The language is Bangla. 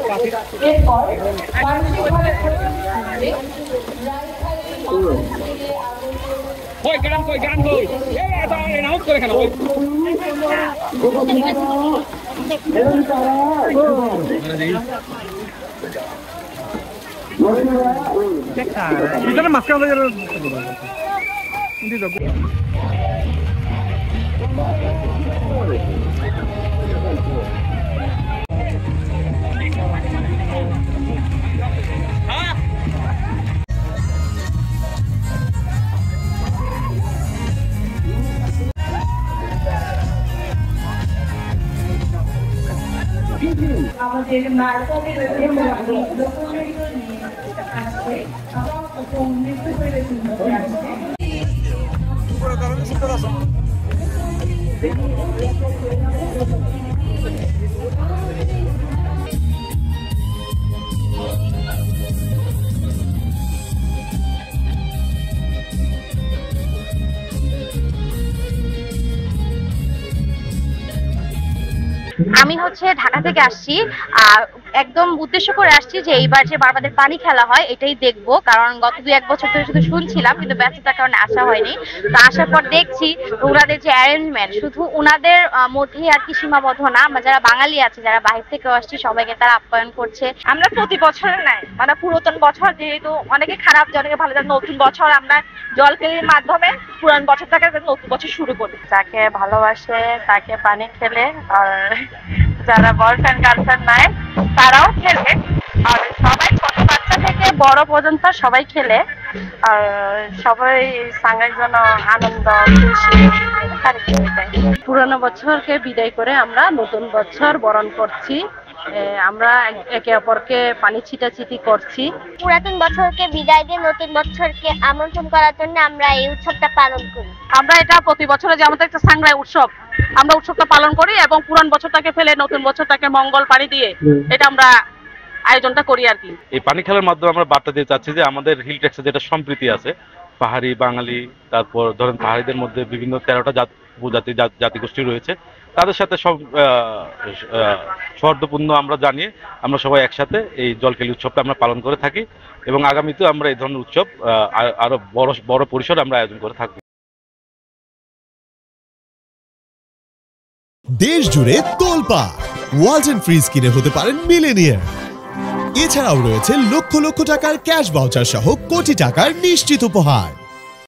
এরপর আমাদের মার্কেটে আমি হচ্ছে ঢাকা থেকে আসছি, একদম উদ্দেশ্য করে আসছি যে এইবার যে বারবাদের পানি খেলা হয় এটাই দেখবো, কারণ গত 2-1 বছর ধরে শুধু শুনছিলাম কিন্তু ব্যস্ততার কারণে আসা হয়নি। তো আসার পর দেখছি ওনাদের যে অ্যারেঞ্জমেন্ট শুধু ওনাদের মধ্যেই আর কি সীমাবদ্ধ না, আমরা যারা বাঙালি আছে যারা বাইরে থেকে আসছি সবাইকে তারা আপ্যায়ন করছে। আমরা প্রতি বছরের নাই মানে পুরাতন বছর যেহেতু অনেকে খারাপ যায় অনেকে ভালো যায়, নতুন বছর আমরা জলকেলির মাধ্যমে পুরান বছরটাকে নতুন বছর শুরু করি। যাকে ভালোবাসে তাকে পানি খেলে, আর যারা বয়ফ্রেন্ড গার্লফ্রেন্ড নাই তারাও খেলে, আর সবাই ছোট বাচ্চা থেকে বড় পর্যন্ত সবাই খেলে, আর সবাই সাঙ্গের জন্য আনন্দ খুশি। পুরানো বছরকে বিদায় করে আমরা নতুন বছর বরণ করছি, আমরা একে অপরকে পানি ছিটাছিটি করছি। পুরাতন বছরকে বিদায় দিয়ে নতুন বছরকে আমন্ত্রণ করার জন্য আমরা এই উৎসবটা পালন করি। আমরা এটা প্রতি বছরে যে আমাদের একটা সাংগ্রাই উৎসব, আমরা উৎসবটা পালন করি এবং পুরান বছরটাকে ফেলে নতুন বছরটাকে মঙ্গল পানি দিয়ে এটা আমরা আয়োজনটা করি আর কি। এই পানি খেলার মাধ্যমে আমরা বার্তা দিতে চাচ্ছি যে আমাদের হিল ট্যাক্সে যেটা সম্প্রীতি আছে, পাহাড়ি বাঙালি, তারপর ধরেন পাহাড়িদের মধ্যে বিভিন্ন 13টা উপজাতি জাতিগোষ্ঠী রয়েছে, তাদের সাথে সব সৌহার্দ্যপূর্ণ আমরা জানিয়ে আমরা সবাই একসাথে এই জলকেলি উৎসবটা আমরা পালন করে থাকি এবং আগামীতেও আমরা এই ধরনের উৎসব আরো বড় পরিসরে আমরা আয়োজন করে থাকবো। দেশ জুড়ে তোলপা ওয়ালটন ফ্রিজ কিনে হতে পারেন মিলেনিয়ার। এছাড়াও রয়েছে লক্ষ লক্ষ টাকার ক্যাশ ভাউচার সহ কোটি টাকার নিশ্চিত উপহার।